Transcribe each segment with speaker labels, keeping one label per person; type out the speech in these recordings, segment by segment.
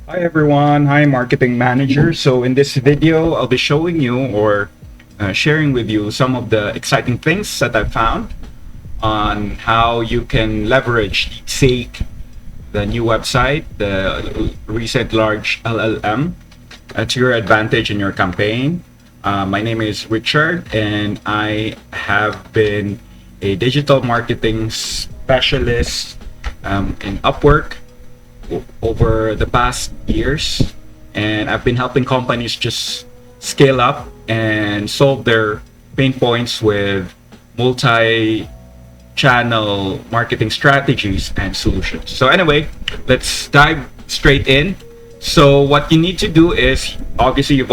Speaker 1: Hi everyone, hi marketing manager. So in this video, I'll be showing you or sharing with you some of the exciting things that I found on how you can leverage DeepSeek, the new website, the recent large LLM, to your advantage in your campaign. My name is Richard, and I have been a digital marketing specialist in Upwork over the past years, and I've been helping companies just scale up and solve their pain points with multi channel marketing strategies and solutions. So anyway, let's dive straight in. So what you need to do is obviously you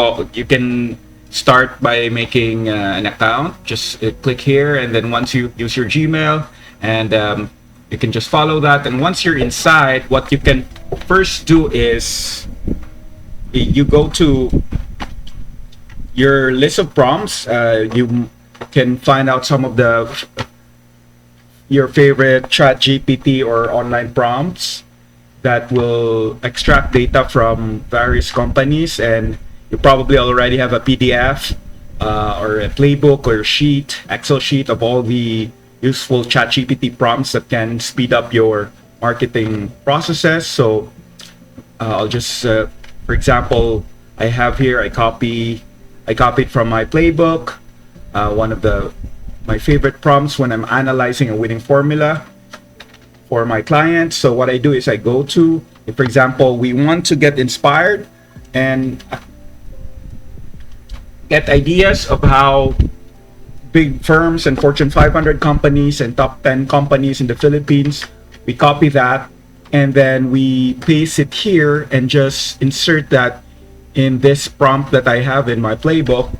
Speaker 1: can start by making an account. Just click here, and then once you use your Gmail, and you can just follow that. And once you're inside, what you can first do is you go to your list of prompts. You can find out some of your favorite ChatGPT or online prompts that will extract data from various companies, and you probably already have a PDF or a playbook or Excel sheet of all the useful ChatGPT prompts that can speed up your marketing processes. So I'll just, for example, I have here I copied from my playbook one of my favorite prompts when I'm analyzing a winning formula for my clients. So what I do is I go to, if, for example, we want to get inspired and get ideas of how big firms and Fortune 500 companies and top 10 companies in the Philippines, we copy that and then we paste it here and just insert that in this prompt that I have in my playbook.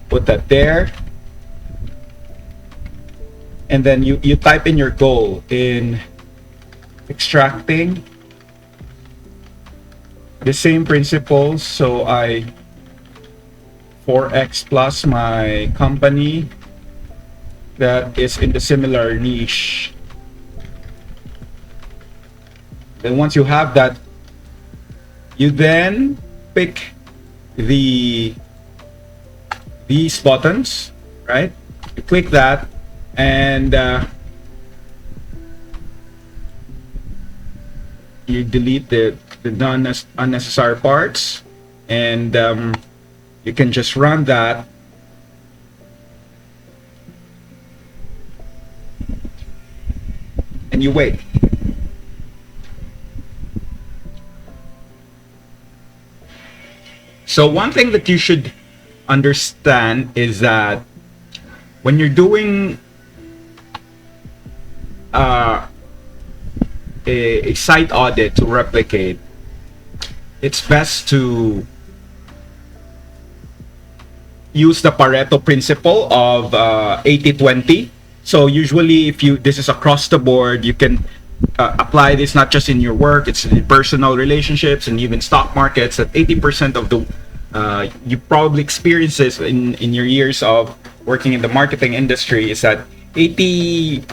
Speaker 1: Put that there. And then you type in your goal in extracting the same principles. So I 4x plus my company that is in the similar niche. Then once you have that, you then pick these buttons, right? You click that, and you delete the unnecessary parts, and you can just run that. And you wait. So one thing that you should understand is that when you're doing a site audit to replicate, it's best to use the Pareto principle of 80-20. So usually this is across the board, you can apply this not just in your work, it's in personal relationships and even stock markets. That 80% of the you probably experience this in your years of working in the marketing industry, is that 80%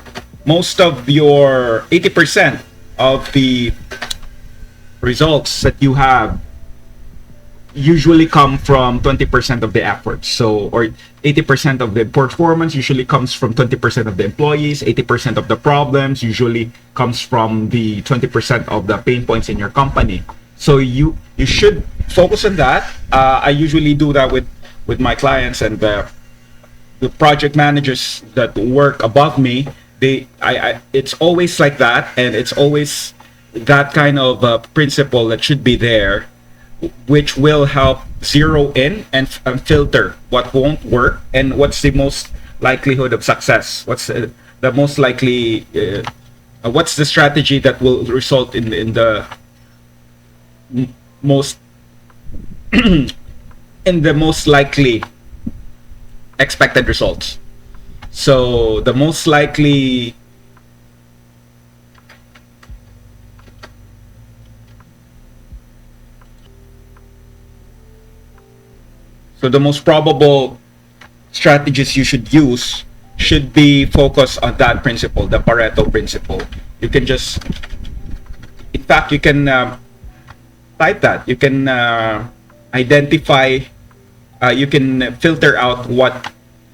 Speaker 1: of the results that you have usually come from 20% of the efforts. So, or 80% of the performance usually comes from 20% of the employees. 80% of the problems usually comes from the 20% of the pain points in your company. So you should focus on that. I usually do that with my clients and the project managers that work above me. It's always like that, and it's always that kind of principle that should be there, which will help zero in and filter what won't work and what's the most likelihood of success. What's the most likely? What's the strategy that will result in the most in the most likely expected results? So the most likely So the most probable strategies you should use should be focused on that principle, the Pareto principle. You can just, in fact, you can type that. You can identify, you can filter out what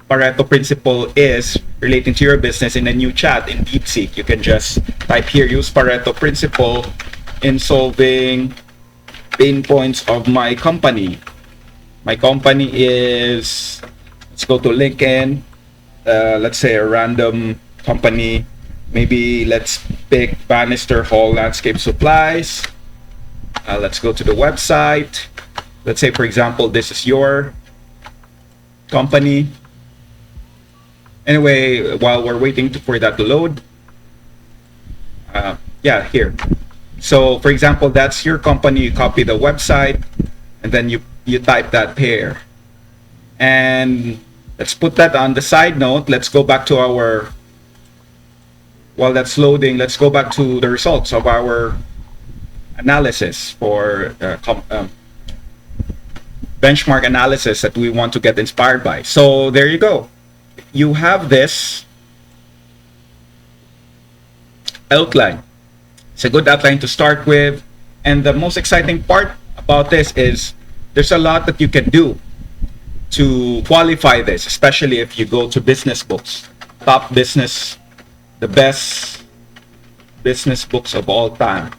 Speaker 1: Pareto principle is relating to your business in a new chat in DeepSeek. You can just type here, use Pareto principle in solving pain points of my company. My company is, let's go to LinkedIn, let's say a random company. Maybe let's pick Bannister Hall Landscape Supplies. Let's go to the website. Let's say, for example, this is your company. Anyway, while we're waiting for that to load, yeah, here. So, for example, that's your company. You copy the website, and then you type that here. And let's put that on the side note. Let's go back to our, while that's loading, let's go back to the results of our analysis for benchmark analysis that we want to get inspired by. So there you go. You have this outline. It's a good outline to start with. And the most exciting part about this is there's a lot that you can do to qualify this, especially if you go to business books, top business, the best business books of all time.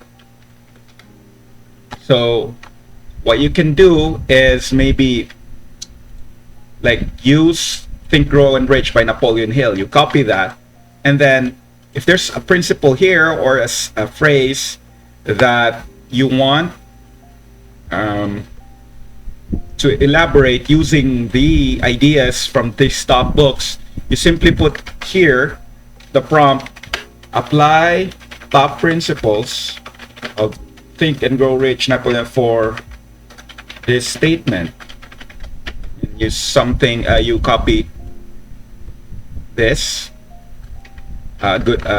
Speaker 1: So what you can do is maybe like use Think, Grow, and Rich by Napoleon Hill. You copy that, and then if there's a principle here or a phrase that you want to elaborate using the ideas from these top books, you simply put here the prompt, apply top principles of Think and Grow Rich Napoleon for this statement. And use something, you copy this and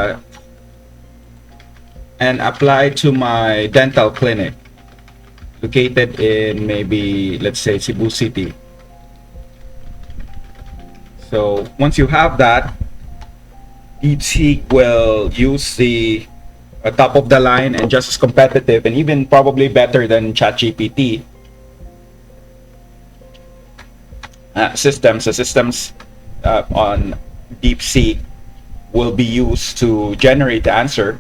Speaker 1: apply to my dental clinic located in maybe, let's say, Cebu City. So once you have that, DeepSeek will use the top of the line and just as competitive and even probably better than ChatGPT systems. The systems on DeepSeek will be used to generate the answer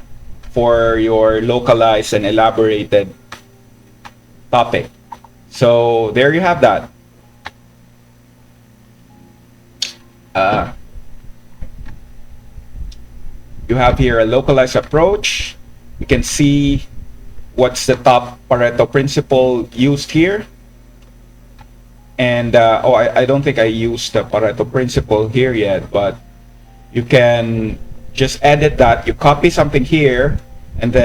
Speaker 1: for your localized and elaborated topic. So there you have that. You have here a localized approach. You can see what's the top Pareto principle used here. And I don't think I used the Pareto principle here yet, but you can just edit that. You copy something here, and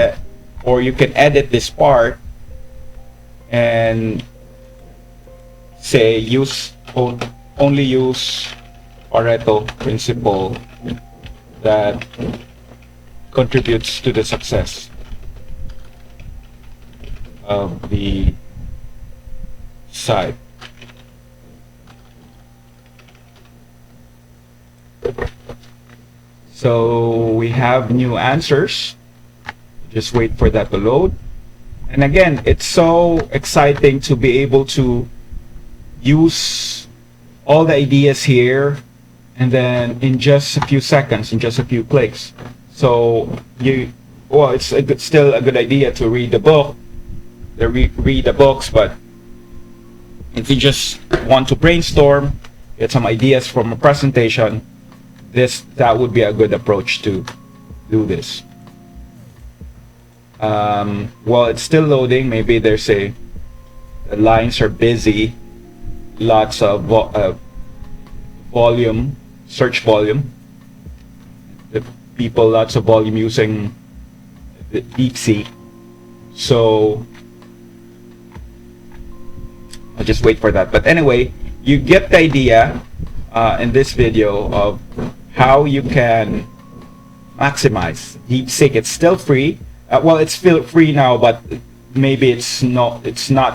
Speaker 1: or you can edit this part and say only use Pareto principle that contributes to the success of the site. So we have new answers. Just wait for that to load. And again, it's so exciting to be able to use all the ideas here and then in just a few seconds, in just a few clicks. So it's still a good idea to read the book, read the books, but if you just want to brainstorm, get some ideas from a presentation, that would be a good approach to do this. While it's still loading, maybe there's the lines are busy, lots of volume, search volume, lots of volume using the DeepSeek. So I'll just wait for that. But anyway, you get the idea in this video of how you can maximize DeepSeek. It's still free. It's still free now, but maybe it's not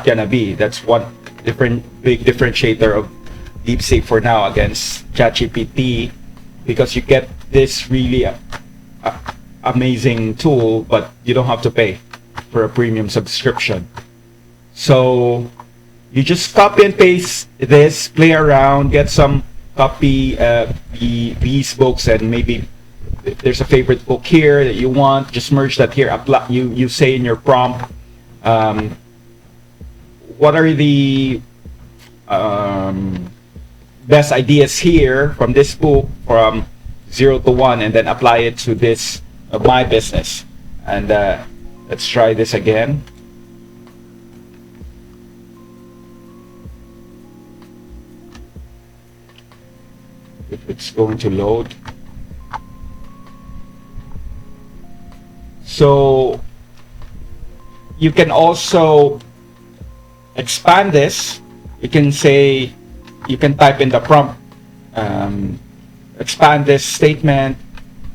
Speaker 1: gonna be. That's one big differentiator of DeepSeek for now against ChatGPT, because you get this really amazing tool, but you don't have to pay for a premium subscription. So you just copy and paste this, play around, get some copy these books, and maybe there's a favorite book here that you want, just merge that here. Apply, you say in your prompt, what are the best ideas here from this book from 0 to 1, and then apply it to this my business. And let's try this again. If it's going to load. So you can also expand this. You can say, you can type in the prompt, expand this statement,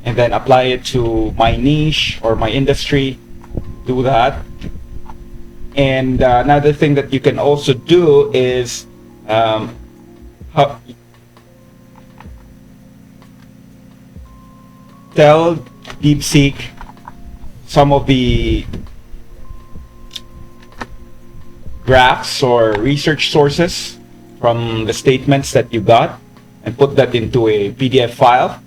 Speaker 1: and then apply it to my niche or my industry. Do that. And another thing that you can also do is tell DeepSeek some of the graphs or research sources from the statements that you got, and put that into a PDF file.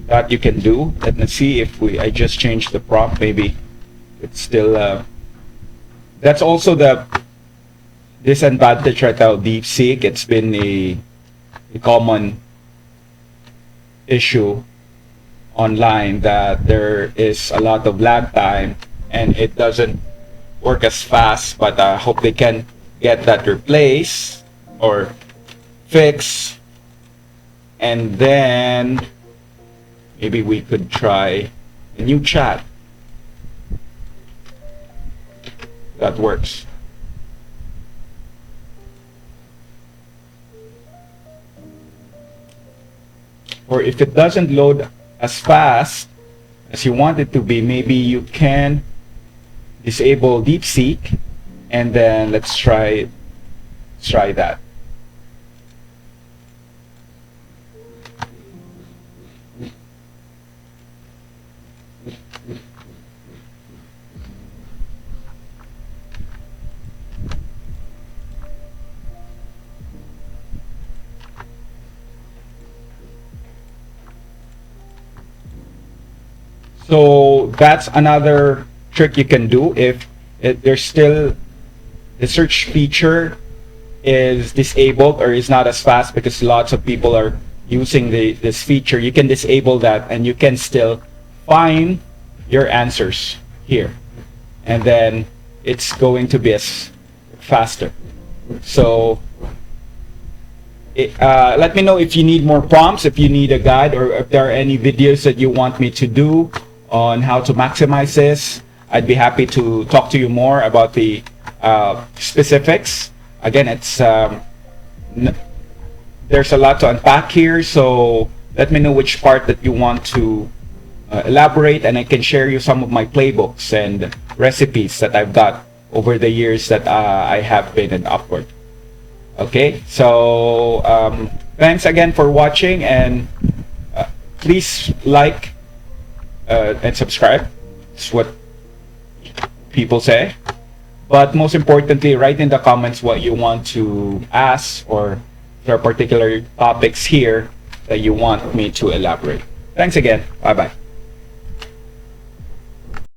Speaker 1: That you can do. Let me see if I just changed the prompt. Maybe it's still. That's also the disadvantage right now. DeepSeek. It's been a common issue online that there is a lot of lag time and it doesn't work as fast. But I hope they can get that replaced or fixed, and then maybe we could try a new chat that works. Or if it doesn't load as fast as you want it to be, maybe you can disable DeepSeek, and then let's try that. So that's another trick you can do if there's still the search feature is disabled or is not as fast, because lots of people are using this feature. You can disable that and you can still find your answers here, and then it's going to be as faster. So let me know if you need more prompts, if you need a guide, or if there are any videos that you want me to do on how to maximize this. I'd be happy to talk to you more about the specifics. Again, it's there's a lot to unpack here, so let me know which part that you want to elaborate, and I can share you some of my playbooks and recipes that I've got over the years that I have been in Upwork. Okay, so thanks again for watching, and please like and subscribe. It's what people say. But most importantly, write in the comments what you want to ask, or there are particular topics here that you want me to elaborate. Thanks again. Bye-bye.